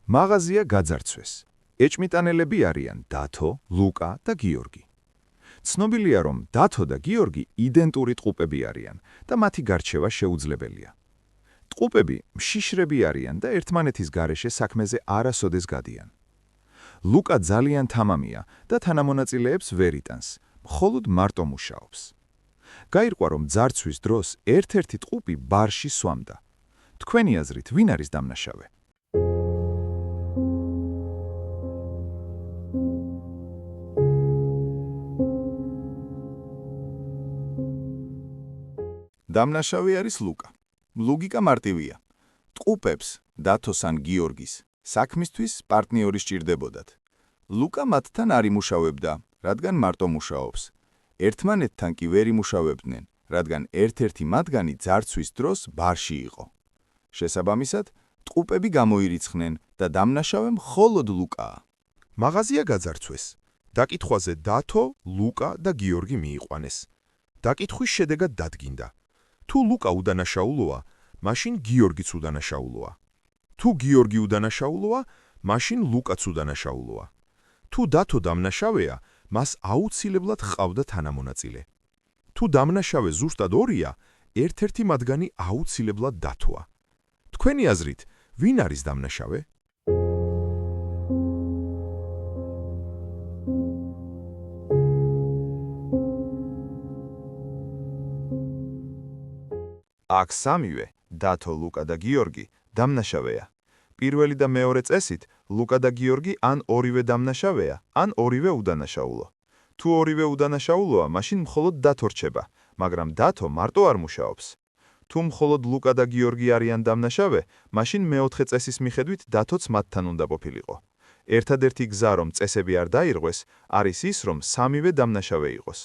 მაღაზია გაძარცვეს. ეჭმიტანელები არიან დათო, ლუკა და გიორგი. ცნობილია, რომ დათო და გიორგი იდენტური ტყუპები არიან და მათი გარჩევა შეუძლებელია. ტყუპები მშიშრები არიან და ერთმანეთის გარეშე საქმეზე არასოდეს გადიან. ლუკა ძალიან თამამია და თანამონაწილეებს ვერ იტანს, მხოლოდ მარტო მუშაობს. გაირკვა, რომ ძარცვის დროს ერთ-ერთი ტყუპი ბარში სვამდა. თქვენი აზრით, ვინ არის დამნაშავე? დამნაშავე არის ლუკა. ლოგიკა მარტივია. ტყუპებს, დათოს ან გიორგის, საქმისთვის პარტნიორი სჭირდებოდათ. ლუკა მათთან არ იმუშავებდა, რადგან მარტო მუშაობს. ერთმანეთთან კი ვერ იმუშავებდნენ, რადგან ერთ-ერთი მათგანი ძარცვის დროს ბარში იყო. შესაბამისად, ტყუპები გამოირიცხნენ და დამნაშავე მხოლოდ ლუკაა. მაღაზია გაძარცვეს. დაკითხვაზე დათო, ლუკა და გიორგი მიიყვანეს. დაკითხვის შედეგად დადგინდა. თუ ლუკა უდანაშაულოა, მაშინ გიორგიც უდანაშაულოა. თუ გიორგი უდანაშაულოა, მაშინ ლუკაც უდანაშაულოა. თუ დათო დამნაშავეა, მას აუცილებლად ჰყავდა თანამონაწილე. თუ დამნაშავე ზუსტად ორია, ერთ-ერთი მათგანი აუცილებლად დათოა. თქვენი აზრით, ვინ არის დამნაშავე? აქ სამივე, დათო, ლუკა და გიორგი, დამნაშავეა. პირველი და მეორე წესით, ლუკა და გიორგი ან ორივე დამნაშავეა, ან ორივე უდანაშაულო. თუ ორივე უდანაშაულოა, მაშინ მხოლოდ დათო რჩება, მაგრამ დათო მარტო არ მუშაობს. თუ მხოლოდ ლუკა და გიორგი არიან დამნაშავე, მაშინ მეოთხე წესის მიხედვით დათოც მათთან უნდა ყოფილიყო. ერთადერთი გზა, რომ წესები არ დაირღვეს, არის ის, რომ სამივე დამნაშავე იყოს.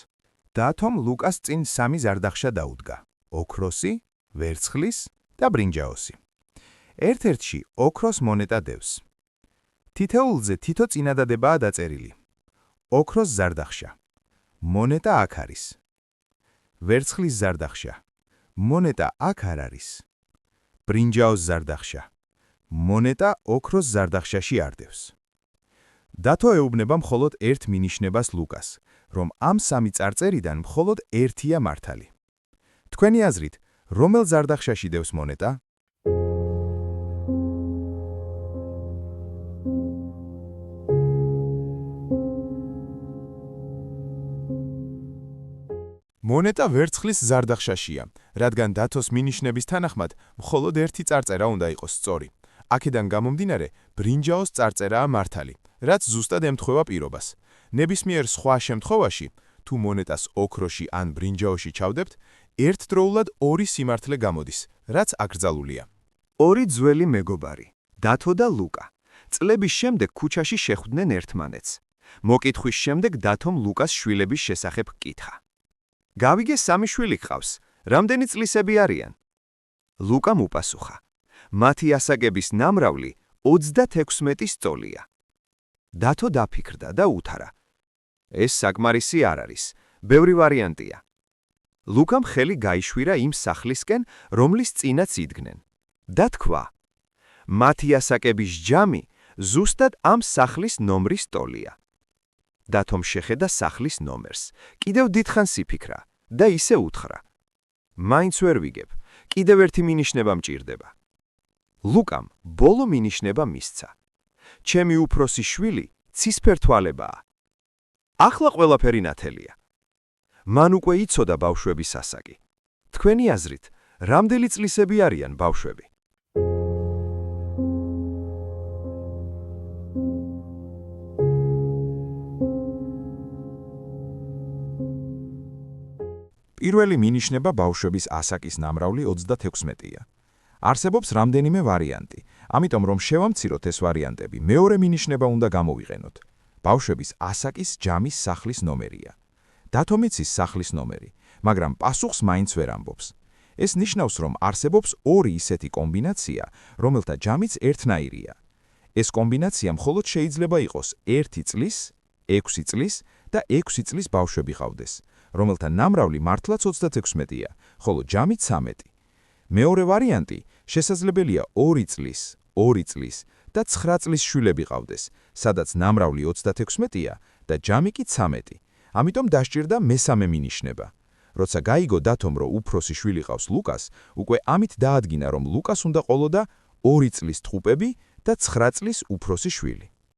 დათომ ლუკას წინ სამი ზარდახშა დაუდგა: ოქროსი, ვერცხლის და ბრინჯაოსი. ერთ-ერთში ოქროს მონეტა დევს. თითოეულზე თითო წინადადებაა დაწერილი. ოქროს ზარდახშა. მონეტა აქ არის. ვერცხლის ზარდახშა. მონეტა აქ არ არის. ბრინჯაოს ზარდახშა. მონეტა ოქროს ზარდახშაში არ დევს. დათო ეუბნება მხოლოდ ერთ მინიშნებას ლუკას, რომ ამ სამი წარწერიდან მხოლოდ ერთია მართალი. თქვენი აზრით, რომელ ზარდახშაში დევს მონეტა? მონეტა ვერცხლის ზარდახშაშია, რადგან დათოს მინიშნების თანახმად მხოლოდ ერთი წარწერა უნდა იყოს სწორი. აქედან გამომდინარე, ბრინჯაოს წარწერაა მართალი, რაც ზუსტად ემთხვევა პირობას. ნებისმიერ სხვა შემთხვევაში, თუ მონეტას ოქროში ან ბრინჯაოში ჩავდებთ, ერთდროულად ორი სიმართლე გამოდის, რაც აკრძალულია. ორი ძველი მეგობარი, დათო და ლუკა, წლების შემდეგ ქუჩაში შეხვდნენ ერთმანეთს. მოკითხვის შემდეგ დათომ ლუკას შვილების შესახებ ჰკითხა. გავიგე, სამი შვილი ჰყავს, რამდენი წლისები არიან? ლუკამ უპასუხა: მათი ასაკების ნამრავლი 36 სწოლია. დათო დაფიქრდა და უთარა: ეს საკმარისი არ არის, ბევრი ვარიანტია. ლუკამ ხელი გაიშვირა იმ სახლისკენ, რომლის წინაც იდგნენ. და თქვა: მათი ასაკების ჯამი ზუსტად ამ სახლის ნომრის ტოლია. დათომ შეხედა სახლის ნომერს, კიდევ დიდხანს იფიქრა და ისე უთხრა: მაინც ვერ ვიგებ, კიდევ ერთი მინიშნება მჭირდება. ლუკამ ბოლო მინიშნება მისცა: ჩემი უფროსი შვილი ცისფერ თვალებაა. ახლა ყველაფერი ნათელია. მან უკვე იცოდა ბავშვების ასაკი. თქვენი აზრით, რამდენი წლისები არიან ბავშვები? პირველი მინიშნება ბავშვების ასაკის ნამრავლი 36-ია. არსებობს რამდენიმე ვარიანტი, ამიტომ რომ შევამციროთ ეს ვარიანტები, მეორე მინიშნება უნდა გამოვიყენოთ. ბავშვების ასაკის ჯამის სახლის ნომერია. დათომ იცის სახლის ნომერი, მაგრამ პასუხს მაინც ვერ ამბობს. ეს ნიშნავს, რომ არსებობს ორი ისეთი კომბინაცია, რომელთა ჯამიც ერთნაირია. ეს კომბინაცია მხოლოდ შეიძლება იყოს 1 წლის, 6 წლის და 6 წლის ბავშვები ყავდეს, რომელთა ნამრავლი მართლაც 36-ია, ხოლო ჯამით 13. მეორე ვარიანტი შესაძლებელია 2 წლის, 2 წლის და 9 წლის შვილები ყავდეს, სადაც ნამრავლი 36-ია და ჯამი კი 13. ამიტომ დასჭირდა მესამე მინიშნება. როცა გაიგო დათომ, რომ უფროსი შვილი ყავს ლუკას, უკვე ამით დაადგინა, რომ ლუკას უნდა ყოლოდა 2 წლის ტყუპები და 9 წლის უფროსი შვილი.